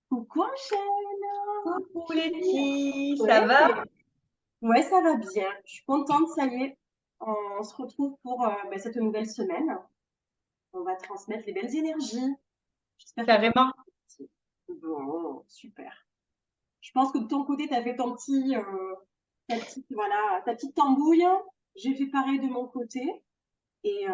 Coucou Angèle. Coucou Letty, ça Ouais, va? ouais, ça va bien. Je suis contente, ça y est. On se retrouve pour cette nouvelle semaine. On va transmettre les belles énergies. J'espère que Carrément. bon, super. Je pense que de ton côté, tu as fait voilà, ta petite tambouille. J'ai fait pareil de mon côté. Et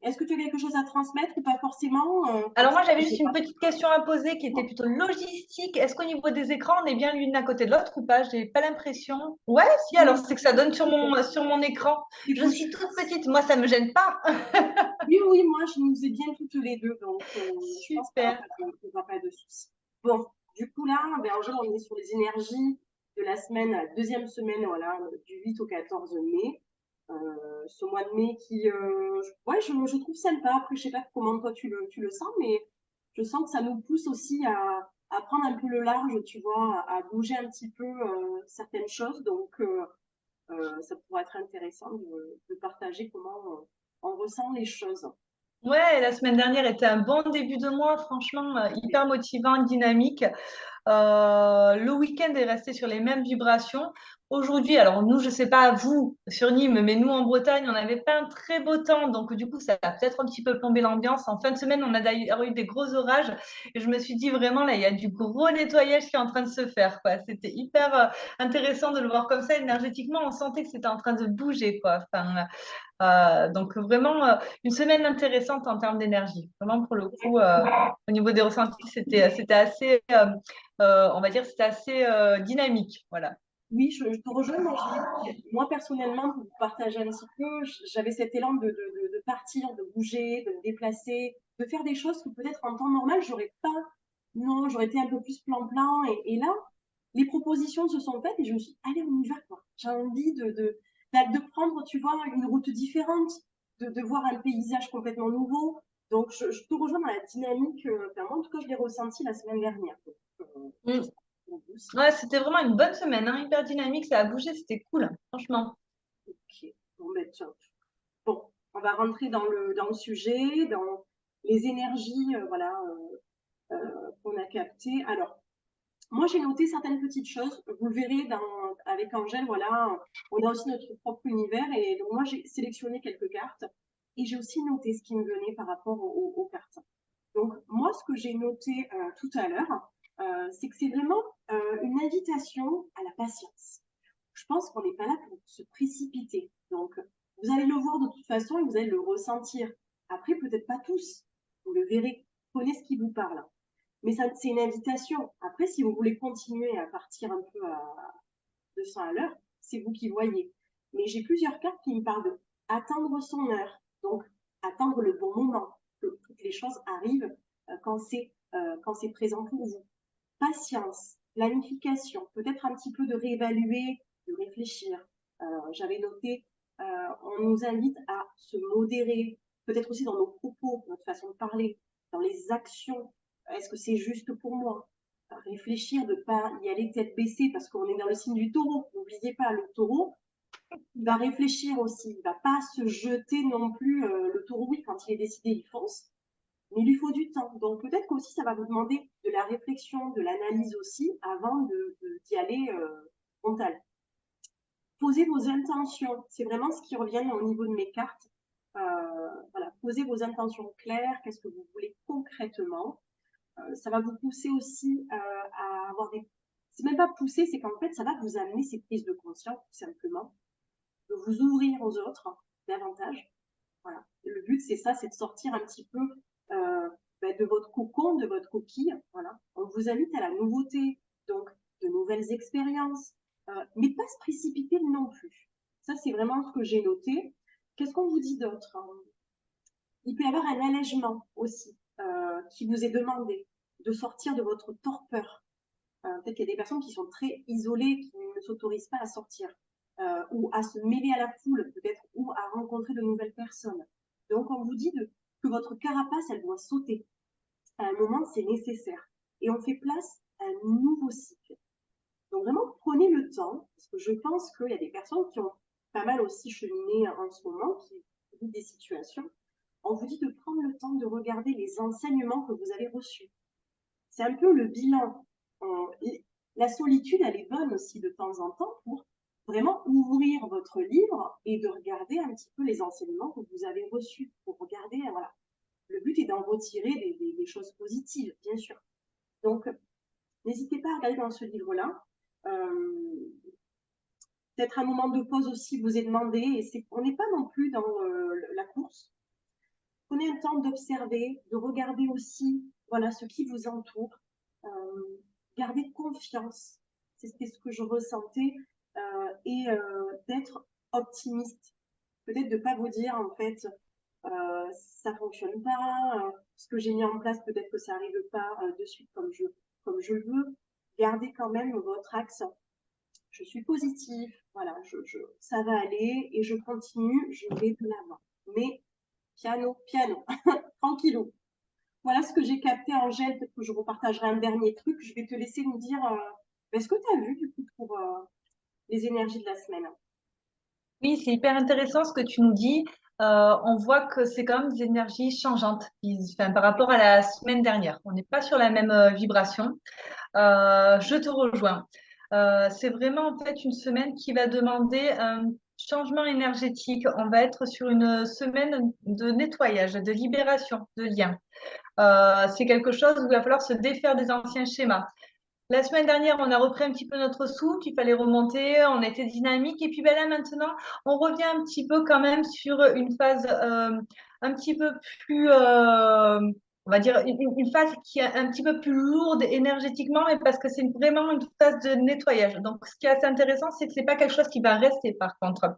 est-ce que tu as quelque chose à transmettre ou pas forcément Alors moi j'avais je sais juste une pas. petite question à poser qui était plutôt logistique. Est-ce qu'au niveau des écrans, on est bien l'une à côté de l'autre ou pas? J'ai pas l'impression. Ouais, si, alors Oui, c'est que ça donne sur mon écran. c'est Je cool. suis toute petite, moi ça me gêne pas. Oui, oui, moi, je nous ai bien toutes les deux, donc je pense qu'il n'y aura Super. pas de souci. Bon, du coup, là, ben, en général, on est sur les énergies de la semaine, la deuxième semaine, voilà, du 8 au 14 mai. Ce mois de mai qui, ouais, je trouve sympa. Après, je sais pas comment toi tu le sens, mais je sens que ça nous pousse aussi à prendre un peu le large, tu vois, à bouger un petit peu certaines choses. Donc, ça pourrait être intéressant de partager comment on ressent les choses. Ouais, la semaine dernière était un bon début de mois, franchement, hyper motivant, dynamique. Le week-end est resté sur les mêmes vibrations. Aujourd'hui, alors nous, je ne sais pas vous sur Nîmes, mais nous en Bretagne, on n'avait pas un très beau temps, donc du coup, ça a peut-être un petit peu plombé l'ambiance. En fin de semaine, on a d'ailleurs eu des gros orages et je me suis dit vraiment, là, il y a du gros nettoyage qui est en train de se faire, quoi. C'était hyper intéressant de le voir comme ça, énergétiquement, on sentait que c'était en train de bouger, quoi. Enfin, donc vraiment une semaine intéressante en termes d'énergie. Vraiment pour le coup, au niveau des ressentis, c'était assez, on va dire, c'était assez dynamique. Voilà. Oui, je te rejoins. Moi, personnellement, pour vous partager un petit peu, j'avais cet élan de partir, de bouger, de me déplacer, de faire des choses que peut-être en temps normal, j'aurais pas. Non, j'aurais été un peu plus plan-plan. Et là, les propositions se sont faites et je me suis dit, allez, on y va, quoi. J'ai envie de prendre, tu vois, une route différente, de voir un paysage complètement nouveau. Donc, je te rejoins dans la dynamique. Enfin, moi, en tout cas, je l'ai ressenti la semaine dernière. Mm. J'espère que vous aussi. Ouais, c'était vraiment une bonne semaine, hein, hyper dynamique, ça a bougé, c'était cool, hein, franchement. Ok, bon, ben, tiens. Bon, on va rentrer dans le sujet, dans les énergies voilà, qu'on a captées. Alors, moi, j'ai noté certaines petites choses. Vous le verrez avec Angèle, voilà, on a aussi notre propre univers. Et donc, moi, j'ai sélectionné quelques cartes et j'ai aussi noté ce qui me venait par rapport aux cartes. Donc, moi, ce que j'ai noté tout à l'heure, c'est que c'est vraiment une invitation à la patience. Je pense qu'on n'est pas là pour se précipiter. Donc, vous allez le voir de toute façon et vous allez le ressentir. Après, peut-être pas tous. Vous le verrez. Prenez ce qui vous parle. Mais ça, c'est une invitation. Après, si vous voulez continuer à partir un peu à 200 à l'heure, c'est vous qui voyez. Mais j'ai plusieurs cartes qui me parlent de attendre son heure. Donc, attendre le bon moment. Que toutes les choses arrivent quand c'est présent pour vous. Patience, planification, peut-être un petit peu de réévaluer, de réfléchir. J'avais noté, on nous invite à se modérer, peut-être aussi dans nos propos, notre façon de parler, dans les actions. Est-ce que c'est juste pour moi? Réfléchir, de ne pas y aller tête baissée parce qu'on est dans le signe du taureau. N'oubliez pas, le taureau, il va réfléchir aussi. Il ne va pas se jeter non plus. Le taureau, oui, quand il est décidé, il fonce, mais il lui faut du temps. Donc peut-être qu'aussi ça va vous demander de la réflexion, de l'analyse aussi avant d'y aller frontal. Posez vos intentions, c'est vraiment ce qui revient au niveau de mes cartes. Voilà, posez vos intentions claires, qu'est-ce que vous voulez concrètement. Ça va vous pousser aussi à avoir des... C'est même pas pousser, c'est qu'en fait ça va vous amener ces prises de conscience tout simplement, de vous ouvrir aux autres davantage. Voilà. Le but, c'est ça, c'est de sortir un petit peu de votre cocon, de votre coquille. Voilà. On vous invite à la nouveauté, donc de nouvelles expériences, mais pas se précipiter non plus. Ça, c'est vraiment ce que j'ai noté. Qu'est-ce qu'on vous dit d'autre? Il peut y avoir un allègement aussi qui vous est demandé de sortir de votre torpeur. Peut-être qu'il y a des personnes qui sont très isolées, qui ne s'autorisent pas à sortir ou à se mêler à la foule, peut-être, ou à rencontrer de nouvelles personnes. Donc, on vous dit que votre carapace, elle doit sauter. À un moment, c'est nécessaire. Et on fait place à un nouveau cycle. Donc, vraiment, prenez le temps, parce que je pense qu'il y a des personnes qui ont pas mal aussi cheminé en ce moment, qui vivent des situations. on vous dit de prendre le temps de regarder les enseignements que vous avez reçus. C'est un peu le bilan. La solitude, elle est bonne aussi de temps en temps pour vraiment ouvrir votre livre et de regarder un petit peu les enseignements que vous avez reçus. Pour regarder, voilà. Le but est d'en retirer des choses positives, bien sûr. Donc, n'hésitez pas à regarder dans ce livre-là. Peut-être un moment de pause aussi vous est demandé. Et on n'est pas non plus dans la course. Prenez un temps d'observer, de regarder aussi voilà, ce qui vous entoure. Gardez confiance. C'était ce que je ressentais. Et d'être optimiste. Peut-être de ne pas vous dire, en fait, ça ne fonctionne pas, ce que j'ai mis en place, peut-être que ça n'arrive pas de suite comme je veux. Gardez quand même votre axe. Je suis positive, voilà, ça va aller et je continue, je vais de l'avant. Mais piano, piano, tranquillou. Voilà ce que j'ai capté, Angèle. Peut-être que je repartagerai un dernier truc. Je vais te laisser nous dire ce que tu as vu du coup pour les énergies de la semaine. Oui, c'est hyper intéressant ce que tu nous dis. On voit que c'est quand même des énergies changeantes enfin, par rapport à la semaine dernière. On n'est pas sur la même vibration. Je te rejoins. C'est vraiment en fait une semaine qui va demander un changement énergétique. On va être sur une semaine de nettoyage, de libération, de liens. C'est quelque chose où il va falloir se défaire des anciens schémas. La semaine dernière, on a repris un petit peu notre souffle, il fallait remonter, on était dynamique. Et puis ben là, maintenant, on revient un petit peu quand même sur une phase un petit peu plus, on va dire, une phase qui est un petit peu plus lourde énergétiquement, mais parce que c'est vraiment une phase de nettoyage. Donc, ce qui est assez intéressant, c'est que c'est pas quelque chose qui va rester, par contre.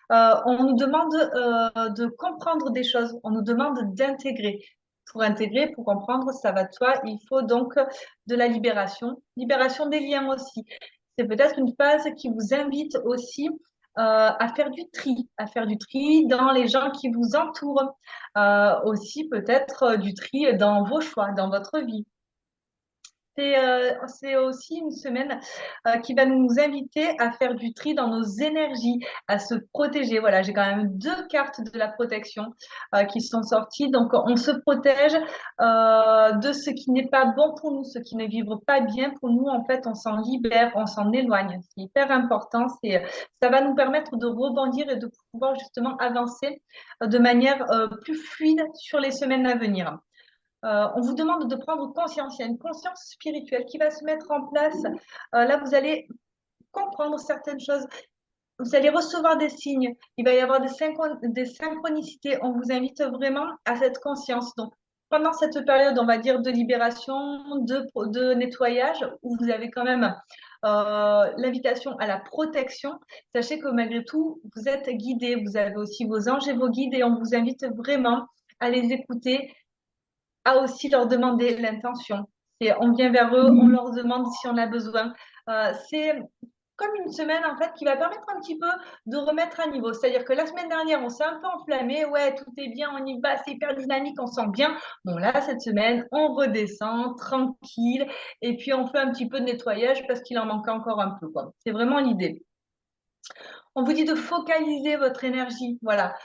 On nous demande de comprendre des choses, on nous demande d'intégrer. Pour intégrer, pour comprendre, ça va de soi. Il faut donc de la libération des liens aussi. C'est peut-être une phase qui vous invite aussi à faire du tri dans les gens qui vous entourent, aussi peut-être du tri dans vos choix, dans votre vie. C'est aussi une semaine qui va nous inviter à faire du tri dans nos énergies, à se protéger. Voilà, j'ai quand même deux cartes de la protection qui sont sorties. Donc, on se protège de ce qui n'est pas bon pour nous, ce qui ne vibre pas bien pour nous. En fait, on s'en libère, on s'en éloigne. C'est hyper important. Ça va nous permettre de rebondir et de pouvoir justement avancer de manière plus fluide sur les semaines à venir. On vous demande de prendre conscience. Il y a une conscience spirituelle qui va se mettre en place. Là, vous allez comprendre certaines choses. Vous allez recevoir des signes. Il va y avoir des synchronicités. On vous invite vraiment à cette conscience. Donc, pendant cette période, on va dire, de libération, de nettoyage, où vous avez quand même l'invitation à la protection, sachez que malgré tout, vous êtes guidé. Vous avez aussi vos anges et vos guides et on vous invite vraiment à les écouter, à aussi leur demander l'intention. On vient vers eux, on leur demande si on a besoin. C'est comme une semaine en fait qui va permettre un petit peu de remettre à niveau. C'est-à-dire que la semaine dernière, on s'est un peu enflammé, ouais, tout est bien, on y va, c'est hyper dynamique, on sent bien. Bon, là, cette semaine, on redescend tranquille et puis on fait un petit peu de nettoyage parce qu'il en manque encore un peu, quoi. C'est vraiment l'idée. On vous dit de focaliser votre énergie. Voilà,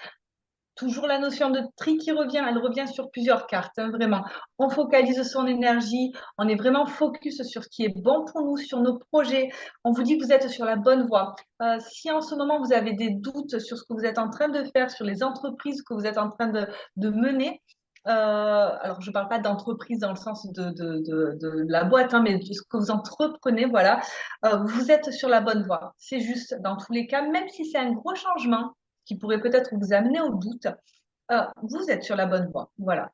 toujours la notion de tri qui revient, elle revient sur plusieurs cartes, hein, vraiment. On focalise son énergie, on est vraiment focus sur ce qui est bon pour nous, sur nos projets. On vous dit que vous êtes sur la bonne voie. Si en ce moment vous avez des doutes sur ce que vous êtes en train de faire, sur les entreprises que vous êtes en train de mener, alors je ne parle pas d'entreprise dans le sens de la boîte, hein, mais de ce que vous entreprenez, voilà, vous êtes sur la bonne voie. C'est juste, dans tous les cas, même si c'est un gros changement, qui pourrait peut-être vous amener au doute, vous êtes sur la bonne voie. Voilà.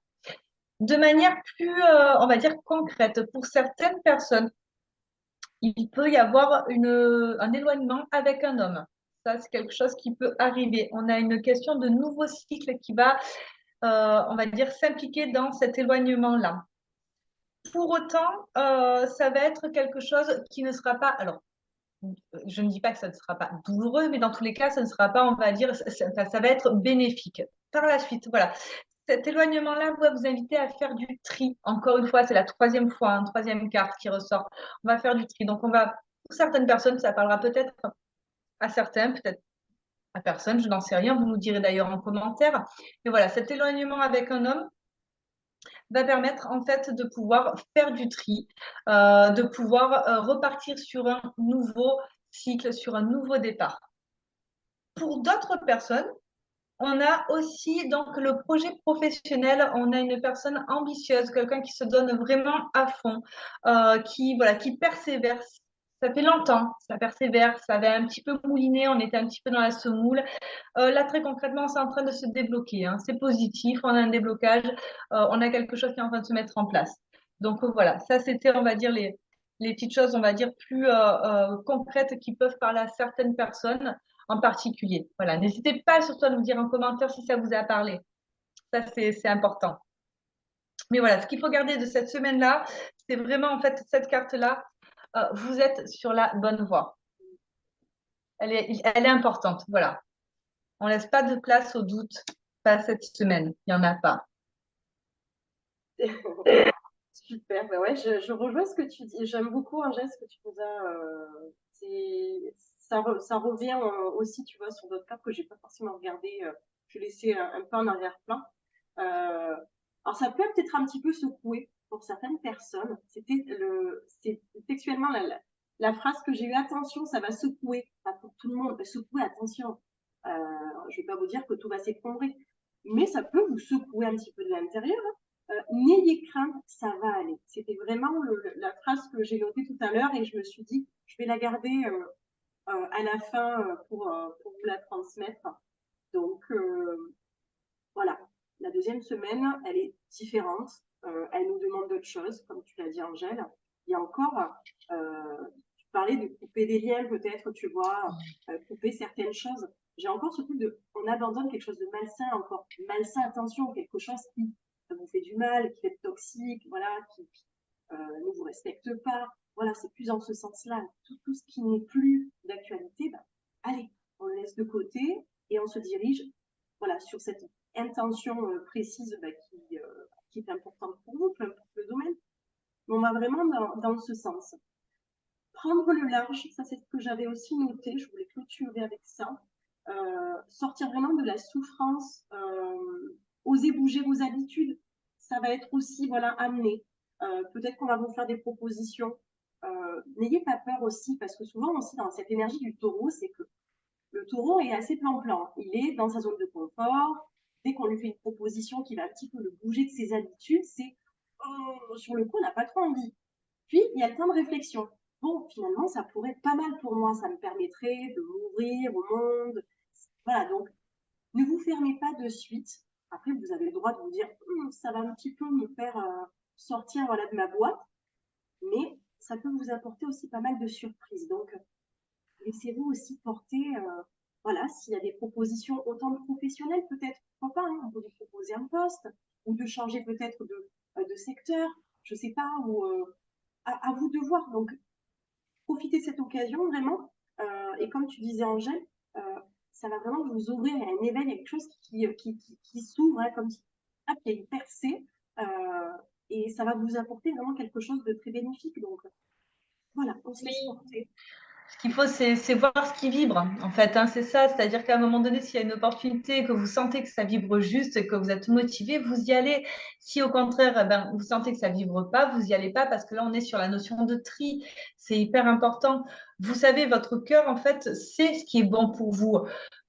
De manière plus, on va dire, concrète, pour certaines personnes, il peut y avoir un éloignement avec un homme. Ça, c'est quelque chose qui peut arriver. On a une question de nouveau cycle qui va, on va dire, s'impliquer dans cet éloignement-là. Pour autant, ça va être quelque chose qui ne sera pas. Alors, je ne dis pas que ça ne sera pas douloureux, mais dans tous les cas, ça ne sera pas, on va dire, ça va être bénéfique. Par la suite, voilà. Cet éloignement-là va vous inviter à faire du tri. Encore une fois, c'est la troisième fois, une troisième carte qui ressort. On va faire du tri. Donc, pour certaines personnes, ça parlera peut-être à certains, peut-être À personne, je n'en sais rien. Vous nous direz d'ailleurs en commentaire. Mais voilà, cet éloignement avec un homme va permettre en fait de pouvoir faire du tri, de pouvoir repartir sur un nouveau cycle, sur un nouveau départ. Pour d'autres personnes, on a aussi donc le projet professionnel. On a une personne ambitieuse, quelqu'un qui se donne vraiment à fond, qui persévère. Ça fait longtemps, ça persévère, ça avait un petit peu mouliné, on était un petit peu dans la semoule. Là, très concrètement, c'est en train de se débloquer, hein. C'est positif, on a un déblocage, on a quelque chose qui est en train de se mettre en place. Donc voilà, ça c'était, on va dire, les petites choses, on va dire, plus concrètes qui peuvent parler à certaines personnes en particulier. Voilà, n'hésitez pas surtout à nous dire en commentaire si ça vous a parlé. Ça, c'est important. Mais voilà, ce qu'il faut garder de cette semaine-là, c'est vraiment en fait cette carte-là, vous êtes sur la bonne voie. Elle est importante, voilà. On laisse pas de place au doute, pas cette semaine, il n'y en a pas. Super, bah ouais, je rejoins ce que tu dis. J'aime beaucoup, Angèle, ce que tu nous as. Ça revient aussi, tu vois, sur d'autres cartes que j'ai pas forcément regardé. Je laissais un peu en arrière-plan. Alors, ça peut peut-être un petit peu secouer pour certaines personnes. C'est textuellement la phrase que j'ai eue. Attention, ça va secouer. Pas pour tout le monde. Secouer, attention. Je vais pas vous dire que tout va s'effondrer, mais ça peut vous secouer un petit peu de l'intérieur. N'ayez crainte, ça va aller. C'était vraiment la phrase que j'ai notée tout à l'heure et je me suis dit, je vais la garder à la fin pour vous la transmettre. Donc, voilà. La deuxième semaine, elle est différente. Elle nous demande d'autres choses, comme tu l'as dit, Angèle. Il y a encore, tu parlais de couper des liens, peut-être, tu vois, couper certaines choses. J'ai encore ce truc on abandonne quelque chose de malsain, encore malsain, attention, quelque chose qui vous fait du mal, qui est toxique, voilà, qui ne vous respecte pas. Voilà, c'est plus dans ce sens-là. Tout ce qui n'est plus d'actualité, bah, allez, on le laisse de côté et on se dirige voilà, sur cette intention précise qui est importante pour vous, peu importe le domaine. Mais on va vraiment dans ce sens. Prendre le large, ça c'est ce que j'avais aussi noté, je voulais clôturer avec ça. Sortir vraiment de la souffrance, oser bouger vos habitudes, ça va être aussi voilà, amené. Peut-être qu'on va vous faire des propositions. N'ayez pas peur aussi, parce que souvent aussi dans cette énergie du taureau, c'est que le taureau est assez plan-plan. Il est dans sa zone de confort. Dès qu'on lui fait une proposition qui va un petit peu le bouger de ses habitudes, c'est sur le coup, on n'a pas trop envie. Puis, il y a le temps de réflexion. Bon, finalement, ça pourrait être pas mal pour moi. Ça me permettrait de m'ouvrir au monde. Voilà, donc, ne vous fermez pas de suite. Après, vous avez le droit de vous dire, ça va un petit peu me faire sortir voilà, de ma boîte. Mais ça peut vous apporter aussi pas mal de surprises. Donc, laissez-vous aussi porter, voilà, s'il y a des propositions autant de professionnels, peut-être, pourquoi pas, hein, on peut vous proposer un poste, ou de changer peut-être de secteur, je ne sais pas, ou à vous de voir. Donc, profitez de cette occasion vraiment. Et comme tu disais, Angèle, euh, ça va vraiment vous ouvrir à un éveil, à quelque chose qui s'ouvre, hein, comme si hop, il y a une percée. Et ça va vous apporter vraiment quelque chose de très bénéfique. Donc, voilà, on se laisse Oui. porter. Ce qu'il faut, c'est voir ce qui vibre, en fait, hein, c'est ça. C'est-à-dire qu'à un moment donné, s'il y a une opportunité, que vous sentez que ça vibre juste, que vous êtes motivé, vous y allez. Si au contraire, eh ben, vous sentez que ça vibre pas, vous y allez pas parce que là, on est sur la notion de tri. C'est hyper important. Vous savez, votre cœur, en fait, c'est ce qui est bon pour vous.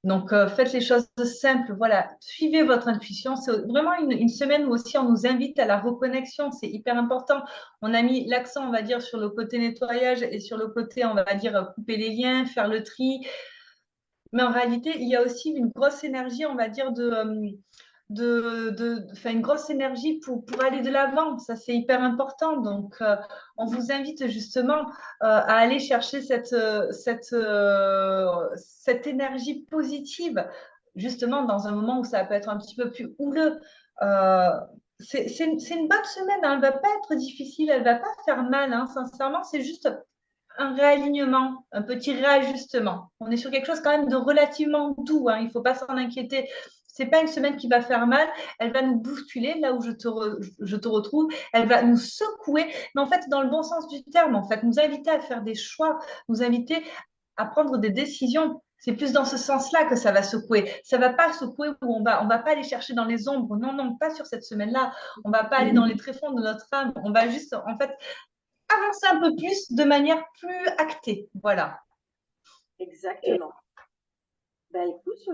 Donc, faites les choses simples. Voilà, suivez votre intuition. C'est vraiment une semaine où aussi on nous invite à la reconnexion. C'est hyper important. On a mis l'accent, on va dire, sur le côté nettoyage et sur le côté, on va dire, couper les liens, faire le tri. Mais en réalité, il y a aussi une grosse énergie, on va dire, enfin, une grosse énergie pour aller de l'avant. Ça, c'est hyper important. Donc, on vous invite justement à aller chercher cette énergie positive, justement, dans un moment où ça peut être un petit peu plus houleux. Euh, c'est une bonne semaine, hein. Elle ne va pas être difficile, elle ne va pas faire mal, hein. Sincèrement, c'est juste un réalignement, un petit réajustement. On est sur quelque chose quand même de relativement doux, hein. Il ne faut pas s'en inquiéter. C'est pas une semaine qui va faire mal, elle va nous bousculer là où je te retrouve, elle va nous secouer, mais en fait dans le bon sens du terme, en fait, nous inviter à faire des choix, nous inviter à prendre des décisions C'est plus dans ce sens-là que ça va secouer. Ça va pas secouer où on va pas aller chercher dans les ombres. Non, non, pas sur cette semaine-là. On va pas aller dans les tréfonds de notre âme. On va juste, en fait, avancer un peu plus de manière plus actée. Voilà. Exactement. Ben écoute,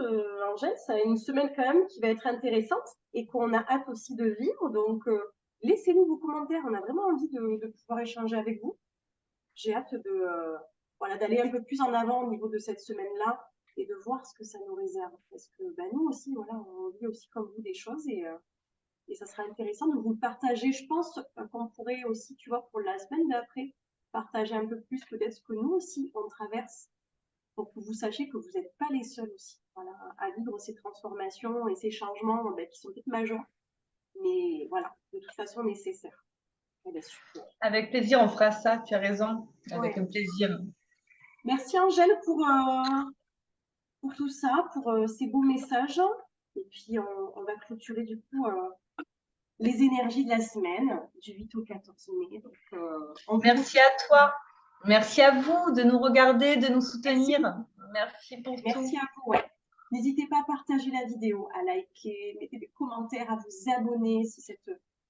Angèle, c'est une semaine quand même qui va être intéressante et qu'on a hâte aussi de vivre. Donc, laissez-nous vos commentaires. On a vraiment envie de pouvoir échanger avec vous. J'ai hâte de, voilà, d'aller un peu plus en avant au niveau de cette semaine-là et de voir ce que ça nous réserve. Parce que ben, nous aussi, voilà, on vit aussi comme vous des choses et ça sera intéressant de vous partager. Je pense qu'on pourrait aussi, tu vois, pour la semaine d'après, partager un peu plus peut-être ce que nous aussi on traverse pour que vous sachiez que vous n'êtes pas les seuls aussi, voilà, à vivre ces transformations et ces changements ben, qui sont peut-être majeurs, mais voilà, de toute façon nécessaires. Eh ben, super. Avec plaisir, on fera ça. Tu as raison. Avec Ouais. un plaisir. Merci Angèle pour tout ça, pour ces beaux messages. Et puis on va clôturer du coup les énergies de la semaine du 8 au 14 mai. Donc, on vous Merci à toi. Merci à vous de nous regarder, de nous remercie. soutenir. Merci pour Merci tout. à vous. Ouais. N'hésitez pas à partager la vidéo, à liker, mettez des commentaires, à vous abonner si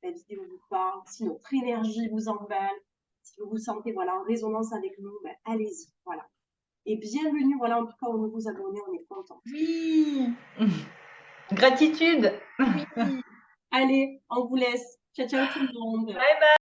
la vidéo vous parle, si notre énergie vous emballe, si vous vous sentez voilà, en résonance avec nous, ben, allez-y. Voilà. Et bienvenue voilà, en tout cas aux nouveaux abonnés, on est contents. Oui. Gratitude. Oui. Allez, on vous laisse. Ciao, ciao tout le monde. Bye bye.